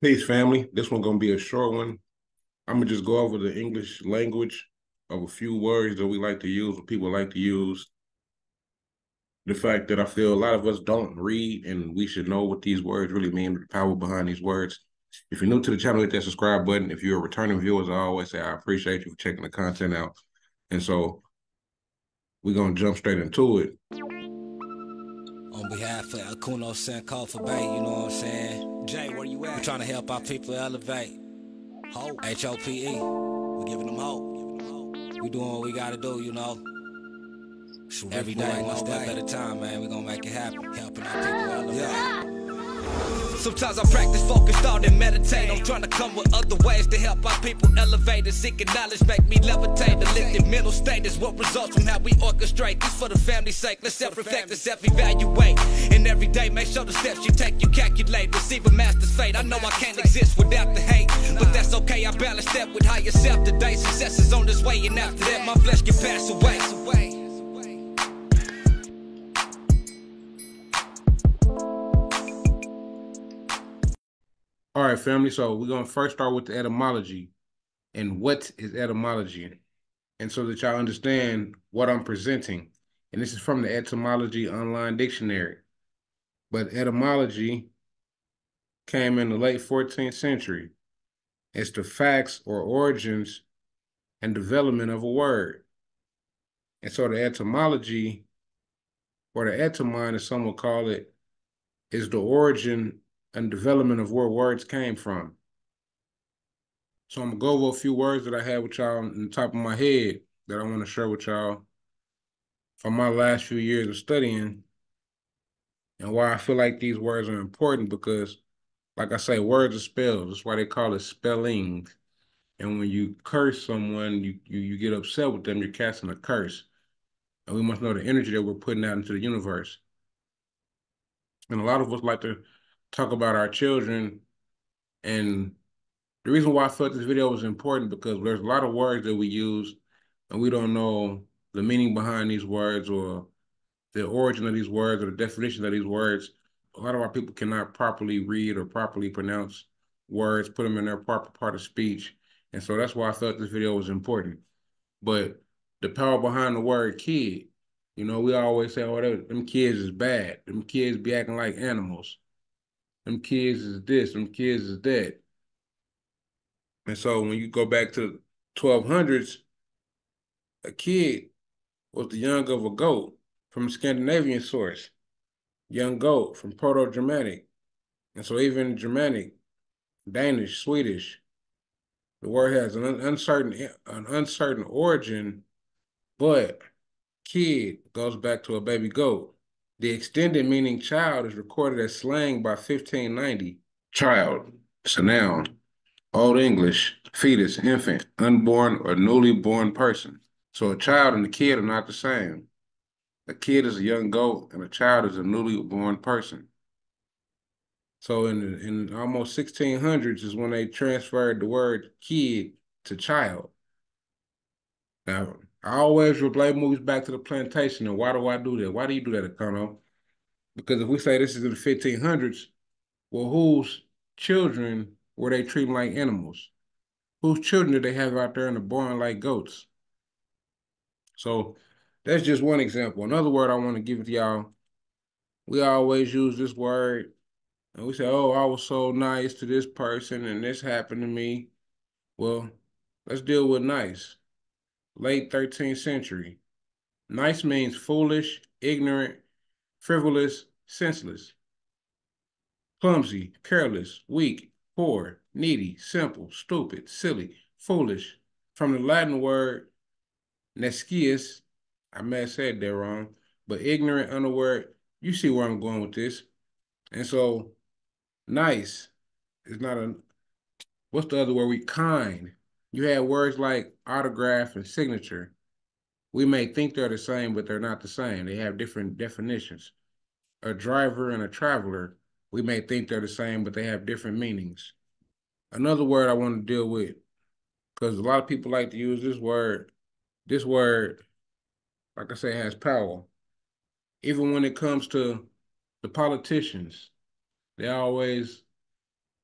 Peace, family. This one gonna be a short one. I'm gonna just go over the English language of a few words that we like to use, what people like to use. The fact that I feel a lot of us don't read, and we should know what these words really mean, the power behind these words. If you're new to the channel, hit that subscribe button. If you're a returning viewer, as I always say, I appreciate you for checking the content out. And so we're gonna jump straight into it. On behalf of Akuno Sankofa Bay, you know what I'm saying? Jay, where you at? We're trying to help our people elevate. Hope. HOPE. We're giving them hope. We doing what we gotta do, you know. Every day, one step at a time, man. We gonna make it happen. Helping our people elevate. Yeah. Sometimes I practice focused thought and meditate. I'm trying to come with other ways to help our people elevate and seeking knowledge, make me levitate. The lifted mental state is what results from how we orchestrate. This for the family's sake. Let's self-reflect and self-evaluate. And every day, make sure the steps you take, you calculate. Receive a master's fate. I know I can't exist without the hate, but that's okay. I balance that with higher self today. Success is on this way, and after that, my flesh can pass away. All right, family. So we're gonna first start with the etymology. And what is etymology? And so that y'all understand what I'm presenting. And this is from the Etymology Online Dictionary. But etymology came in the late 14th century. It's the facts or origins and development of a word. And so the etymology, or the etymon, as some will call it, is the origin and development of where words came from. So I'm gonna go over a few words that I had with y'all on the top of my head that I want to share with y'all from my last few years of studying, and why I feel like these words are important because, like I say, words are spells. That's why they call it spelling. And when you curse someone, you get upset with them, you're casting a curse. And we must know the energy that we're putting out into the universe. And a lot of us like to talk about our children. And the reason why I felt this video was important because there's a lot of words that we use and we don't know the meaning behind these words or the origin of these words or the definition of these words. A lot of our people cannot properly read or properly pronounce words, put them in their proper part of speech. And so that's why I felt this video was important. But the power behind the word kid, we always say, oh, them kids is bad. Them kids be acting like animals. Them kids is this, them kids is that. And so when you go back to 1200s, a kid was the young of a goat from a Scandinavian source. Young goat from Proto-Germanic. And so even Germanic, Danish, Swedish, the word has an uncertain origin, but kid goes back to a baby goat. The extended meaning child is recorded as slang by 1590. Child, it's a noun. Old English, fetus, infant, unborn, or newly born person. So a child and a kid are not the same. A kid is a young goat, and a child is a newly born person. So in almost 1600s is when they transferred the word kid to child. Now, I always relate movies back to the plantation. And why do I do that? Why do you do that, Econo? Because if we say this is in the 1500s, well, whose children were they treating like animals? Whose children did they have out there in the barn like goats? So that's just one example. Another word I want to give to y'all, we always use this word and we say, oh, I was so nice to this person and this happened to me. Well, let's deal with nice. Late 13th century. Nice means foolish, ignorant, frivolous, senseless, clumsy, careless, weak, poor, needy, simple, stupid, silly, foolish. From the Latin word nescius, I may have said that wrong, but ignorant, unaware, you see where I'm going with this. And so nice is not a, what's the other word? Kind. You have words like autograph and signature. We may think they're the same, but they're not the same. They have different definitions. A driver and a traveler, we may think they're the same, but they have different meanings. Another word I want to deal with, because a lot of people like to use this word. This word, like I say, has power. Even when it comes to the politicians, they always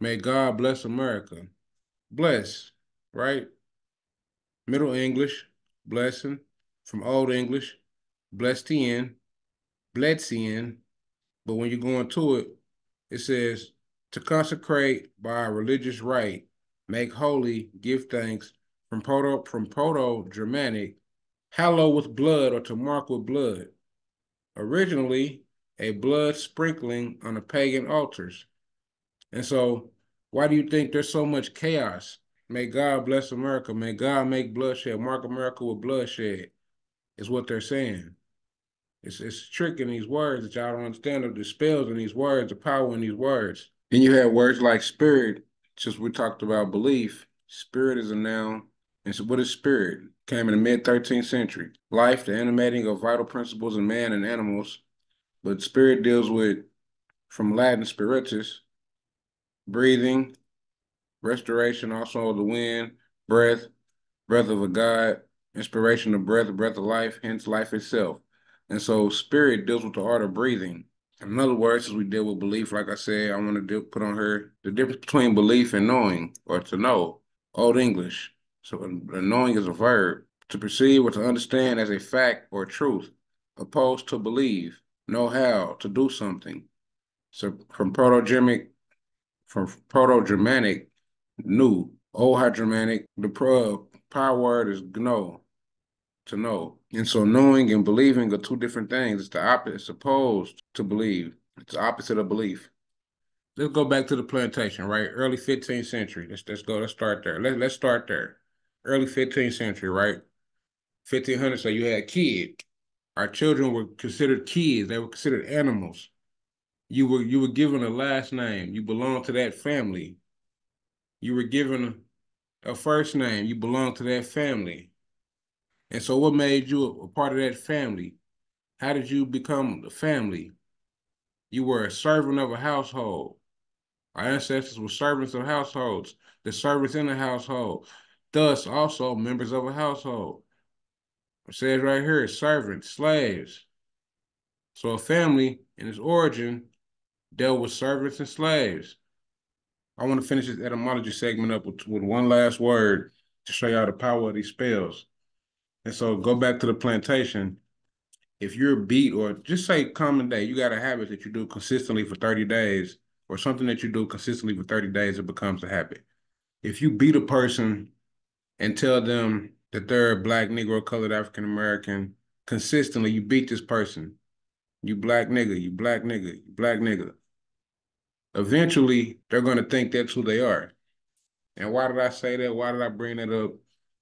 May God bless America. Bless, right? Middle English, blessing. From Old English, blessed in, blessed in. But when you go into it, it says to consecrate by a religious rite, make holy, give thanks. From Proto Germanic, hallow with blood or to mark with blood. Originally, a blood sprinkling on the pagan altars. And so, why do you think there's so much chaos? May God bless America. May God make bloodshed. Mark America with bloodshed, is what they're saying. It's trick in these words that y'all don't understand the spells in these words, the power in these words. Then you have words like spirit, since we talked about belief. Spirit is a noun. And so what is spirit? Came in the mid-13th century. Life, the animating of vital principles in man and animals. But spirit deals with, from Latin spiritus, breathing, restoration also of the wind, breath, breath of a God, inspiration of breath, breath of life, hence life itself. And so spirit deals with the art of breathing. In other words, as we deal with belief, like I said, I want to put on here the difference between belief and knowing, or to know, Old English. So knowing is a verb. To perceive or to understand as a fact or truth, opposed to believe, know how, to do something. So from Proto-Germanic, new. Old High Germanic, the power word is know, to know. And so knowing and believing are two different things. It's the opposite, it's opposed to believe. It's the opposite of belief. Let's go back to the plantation, right? Early 15th century. Let's start there. Let's start there. Early 15th century, right? 1500, so you had kids. Our children were considered kids. They were considered animals. You were given a last name. You belonged to that family. You were given a first name. You belonged to that family. And so what made you a part of that family? How did you become the family? You were a servant of a household. Our ancestors were servants of households, the servants in the household, thus also members of a household. It says right here, servants, slaves. So a family in its origin dealt with servants and slaves. I want to finish this etymology segment up with one last word to show y'all the power of these spells. And so go back to the plantation. If you're beat, or just say common day, you got a habit that you do consistently for 30 days, or something that you do consistently for 30 days, it becomes a habit. If you beat a person and tell them that they're a Black, Negro, colored, African American, consistently, you beat this person. You black nigga, you black nigga, you black nigga. Eventually, they're going to think that's who they are. And why did I say that? Why did I bring that up?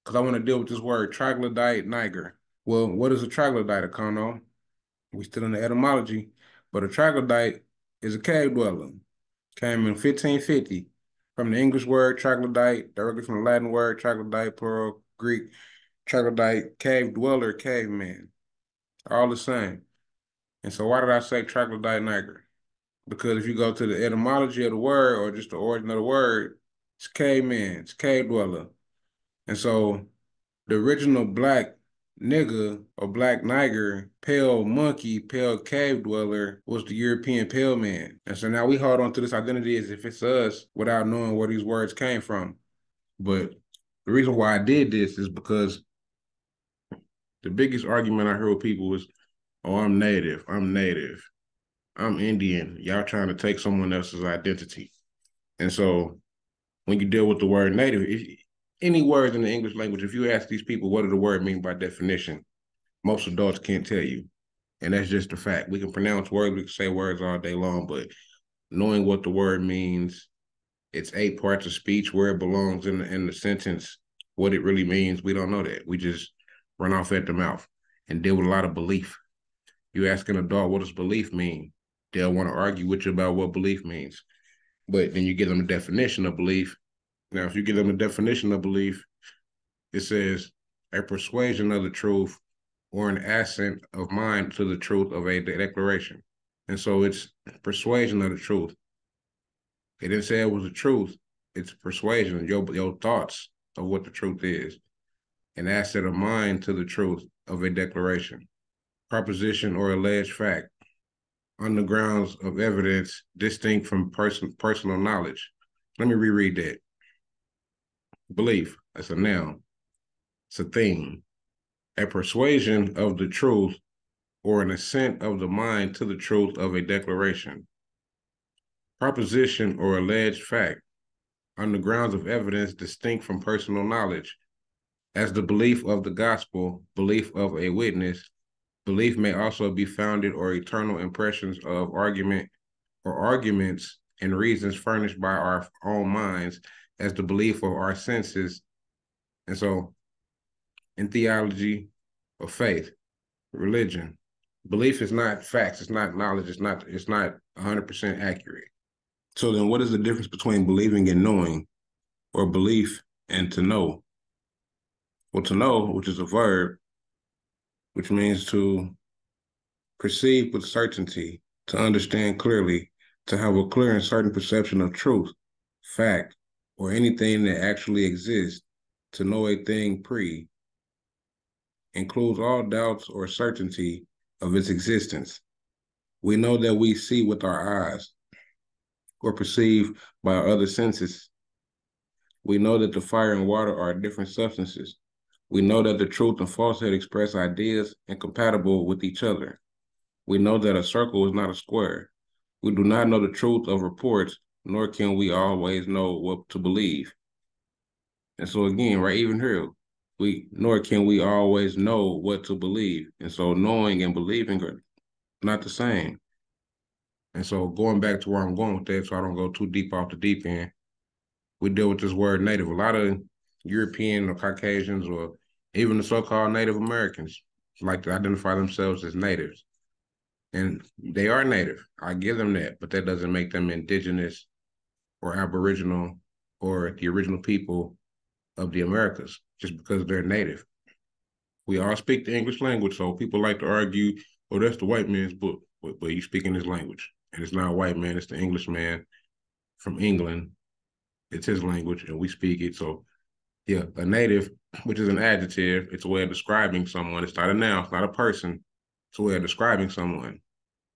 Because I want to deal with this word, troglodyte niger. Well, what is a troglodyte, Econo? We still in the etymology, but a troglodyte is a cave dweller. Came in 1550 from the English word troglodyte, directly from the Latin word troglodyte, plural, Greek, troglodyte, cave dweller, caveman, all the same. And so why did I say troglodyte niger? Because if you go to the etymology of the word or just the origin of the word, it's caveman, it's cave dweller. And so the original black nigga or black niger, pale monkey, pale cave dweller was the European pale man. And so now we hold on to this identity as if it's us without knowing where these words came from. But the reason why I did this is because the biggest argument I heard with people was, oh, I'm native, I'm Indian. Y'all trying to take someone else's identity. And so when you deal with the word native, any words in the English language, if you ask these people what does the word mean by definition, most adults can't tell you. And that's just a fact. We can pronounce words, we can say words all day long, but knowing what the word means, its eight parts of speech, where it belongs in the sentence, what it really means, we don't know that. We just run off at the mouth and deal with a lot of belief. You ask an adult, what does belief mean? They'll want to argue with you about what belief means. But then you give them a definition of belief. Now, if you give them a definition of belief, it says a persuasion of the truth or an assent of mind to the truth of a declaration. And so it's persuasion of the truth. It didn't say it was the truth. It's persuasion, your thoughts of what the truth is. An asset of mind to the truth of a declaration. Proposition or alleged fact on the grounds of evidence distinct from personal knowledge. Let me reread that. Belief, that's a noun. It's a thing. A persuasion of the truth or an assent of the mind to the truth of a declaration. Proposition or alleged fact on the grounds of evidence distinct from personal knowledge, as the belief of the gospel, belief of a witness. Belief may also be founded or eternal impressions of argument or arguments and reasons furnished by our own minds as the belief of our senses. And so in theology of faith, religion, belief is not facts, it's not knowledge, it's not 100% accurate. So then what is the difference between believing and knowing, or belief and to know? Well, to know, which is a verb, which means to perceive with certainty, to understand clearly, to have a clear and certain perception of truth, fact, or anything that actually exists. To know a thing includes all doubts or certainty of its existence. We know that we see with our eyes or perceive by our other senses. We know that the fire and water are different substances. We know that the truth and falsehood express ideas incompatible with each other. We know that a circle is not a square. We do not know the truth of reports, nor can we always know what to believe. And so again, right, even here, nor can we always know what to believe. And so knowing and believing are not the same. And so going back to where I'm going with that, so I don't go too deep off the deep end, we deal with this word native. A lot of European or Caucasians or even the so-called Native Americans like to identify themselves as natives. And they are native. I give them that, but that doesn't make them indigenous or aboriginal or the original people of the Americas just because they're native. We all speak the English language, so people like to argue, oh, that's the white man's book, but you speaking his language. And it's not a white man, it's the English man from England. It's his language, and we speak it. So, yeah, a native, which is an adjective, it's a way of describing someone. It's not a noun, it's not a person. It's a way of describing someone.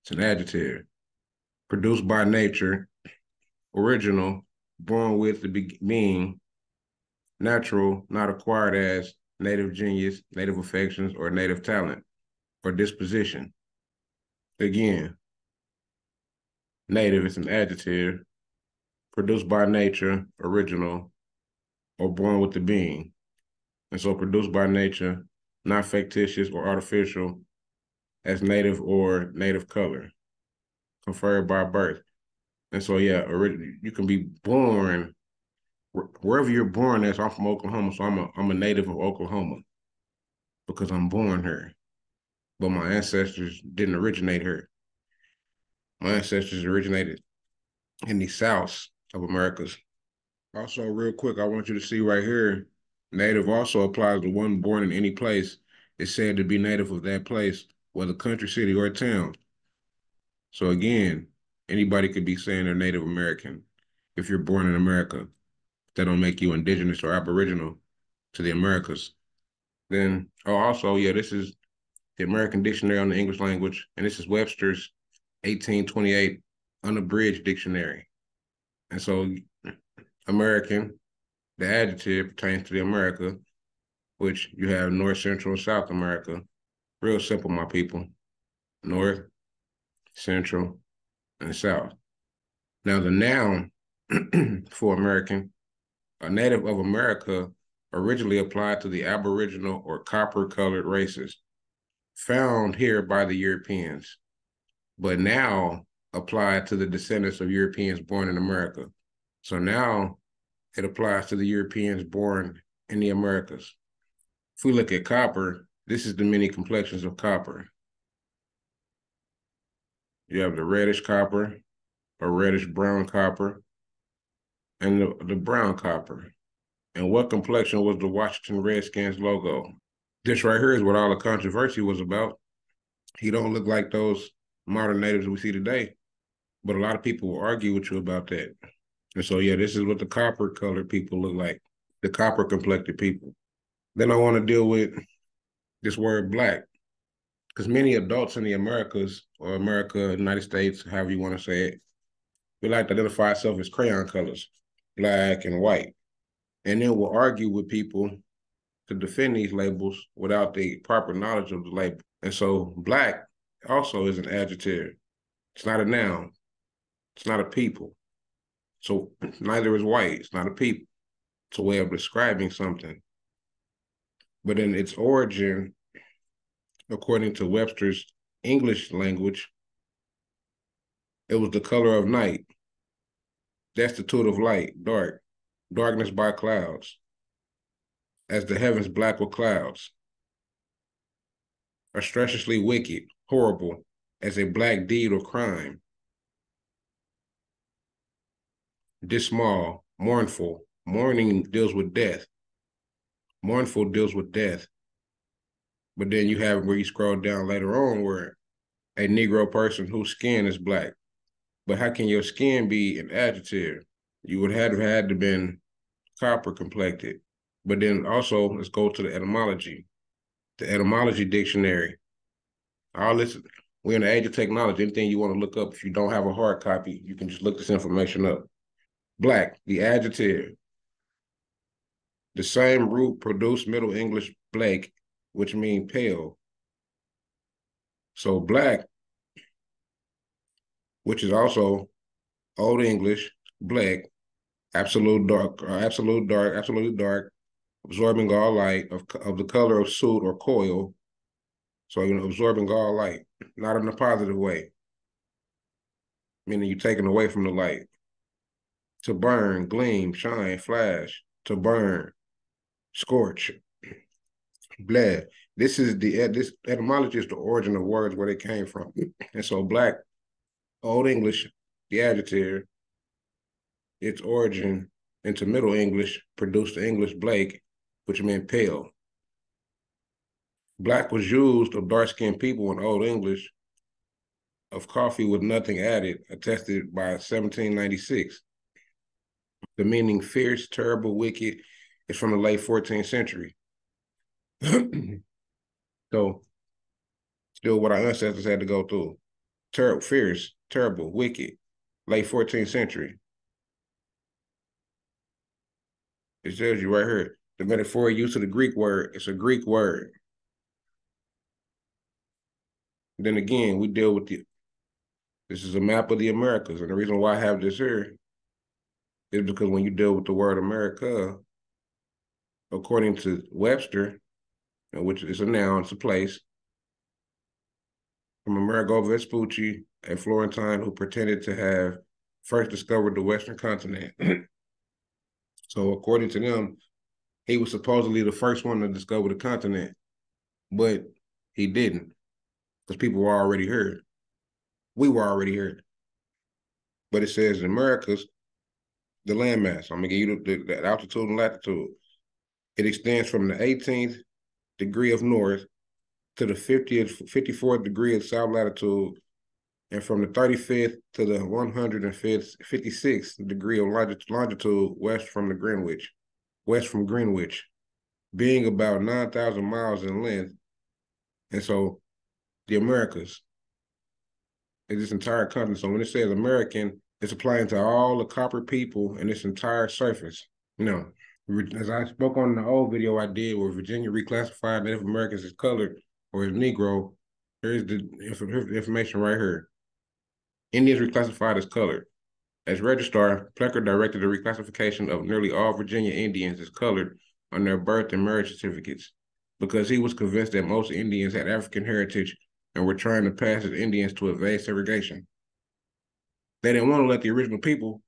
It's an adjective. Produced by nature, original, born with the being, natural, not acquired as native genius, native affections, or native talent or disposition. Again, native is an adjective, produced by nature, original, or born with the being. And so produced by nature, not fictitious or artificial, as native or native color, conferred by birth. And so, yeah, you can be born wherever you're born at. So I'm from Oklahoma, so I'm a native of Oklahoma because I'm born here. But my ancestors didn't originate here. My ancestors originated in the South of Americas. Also, real quick, I want you to see right here, native also applies to one born in any place. It's said to be native of that place, whether country, city, or town. So again, anybody could be saying they're Native American. If you're born in America, that don't make you indigenous or aboriginal to the Americas. Then, oh, also, yeah, this is the American Dictionary on the English language, and this is Webster's 1828 unabridged dictionary. And so American, the adjective pertains to the America, which you have North, Central, and South America. Real simple, my people. North, Central, and South. Now the noun for American, a native of America, originally applied to the Aboriginal or copper-colored races found here by the Europeans, but now applied to the descendants of Europeans born in America. So now it applies to the Europeans born in the Americas. If we look at copper, this is the many complexions of copper. You have the reddish copper, or reddish brown copper, and the brown copper. And what complexion was the Washington Redskins logo? This right here is what all the controversy was about. He don't look like those modern natives we see today, but a lot of people will argue with you about that. And so, yeah, this is what the copper colored people look like, the copper complected people. Then I want to deal with this word black, because many adults in the Americas, or America, United States, however you want to say it, we like to identify ourselves as crayon colors. black, and white. And then we'll argue with people to defend these labels without the proper knowledge of the label. And so black also is an adjective. It's not a noun. It's not a people. So neither is white. It's not a people. It's a way of describing something. But in its origin, according to Webster's English language, it was the color of night, destitute of light, dark, darkness by clouds, as the heavens black with clouds, atrociously wicked, horrible, as a black deed or crime, dismal, mournful. Mourning deals with death. Mournful deals with death. But then you have where you scroll down later on where a Negro person whose skin is black. But how can your skin be an adjective? You would have had to been copper complected. But then also, let's go to the etymology. The etymology dictionary. All this, we're in the age of technology. Anything you want to look up, if you don't have a hard copy, you can just look this information up. Black, the adjective. The same root produced Middle English blake, which means pale. So black, which is also Old English, black, absolute dark, absolutely dark, absorbing all light of the color of soot or coil. So, absorbing all light, not in a positive way, meaning you're taking away from the light. To burn, gleam, shine, flash, to burn, scorch, bled. This etymology is the origin of words where they came from. And so black, Old English, the adjective, its origin into Middle English produced the English blake, which meant pale. Black was used of dark-skinned people in Old English of coffee with nothing added, attested by 1796. The meaning fierce, terrible, wicked is from the late 14th century. So, still what our ancestors had to go through. Fierce, terrible, wicked, late 14th century. It tells you right here, the metaphor use of the Greek word, it's a Greek word. Then again, we deal with this is a map of the Americas. And the reason why I have this here is because when you deal with the word America, according to Webster, which is a noun, it's a place, from Amerigo Vespucci, a Florentine who pretended to have first discovered the Western continent. So according to them, he was supposedly the first one to discover the continent, but he didn't, because people were already here. We were already here. But it says America's the landmass. I'm gonna give you the altitude and latitude. It extends from the 18th degree of north to the 54th degree of south latitude, and from the 35th to the 156th degree of longitude west from Greenwich, being about 9,000 miles in length. And so the Americas is this entire continent. So when it says American, it's applying to all the copper people in this entire surface. As I spoke on the old video I did where Virginia reclassified Native Americans as colored or as Negro, here's the information right here. Indians reclassified as colored. As registrar, Plecker directed the reclassification of nearly all Virginia Indians as colored on their birth and marriage certificates because he was convinced that most Indians had African heritage and were trying to pass as Indians to evade segregation. They didn't want to let the original people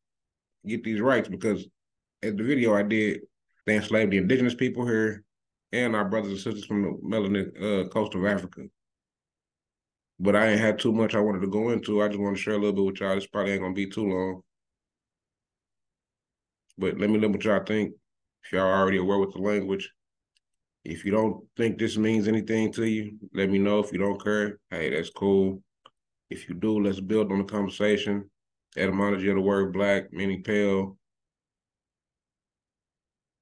get these rights because, as the video I did, they enslaved the indigenous people here and our brothers and sisters from the melanin coast of Africa. But I ain't had too much I wanted to go into. I just want to share a little bit with y'all. This probably ain't going to be too long. But let me know what y'all think. If y'all already aware with the language. If you don't think this means anything to you, let me know. If you don't care, hey, that's cool. If you do, let's build on the conversation. Etymology of the word black, meaning pale.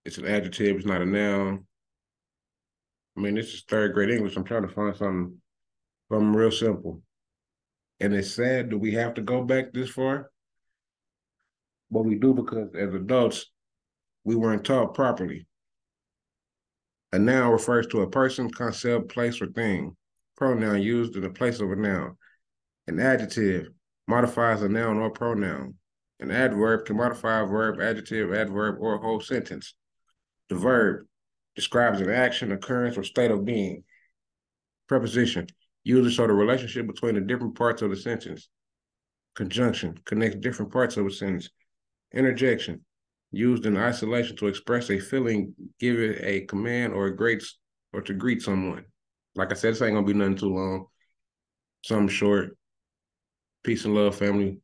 It's an adjective, it's not a noun. I mean, this is third grade English. I'm trying to find something real simple. And it's sad that we have to go back this far. but we do because as adults, we weren't taught properly. A noun refers to a person, concept, place, or thing. Pronoun used in the place of a noun. An adjective modifies a noun or pronoun. An adverb can modify a verb, adjective, adverb, or a whole sentence. The verb describes an action, occurrence, or state of being. Preposition usually show the relationship between the different parts of the sentence. Conjunction connects different parts of a sentence. Interjection used in isolation to express a feeling, give it a command or to greet someone. Like I said, this ain't gonna be nothing too long. Something short. Peace and love, family.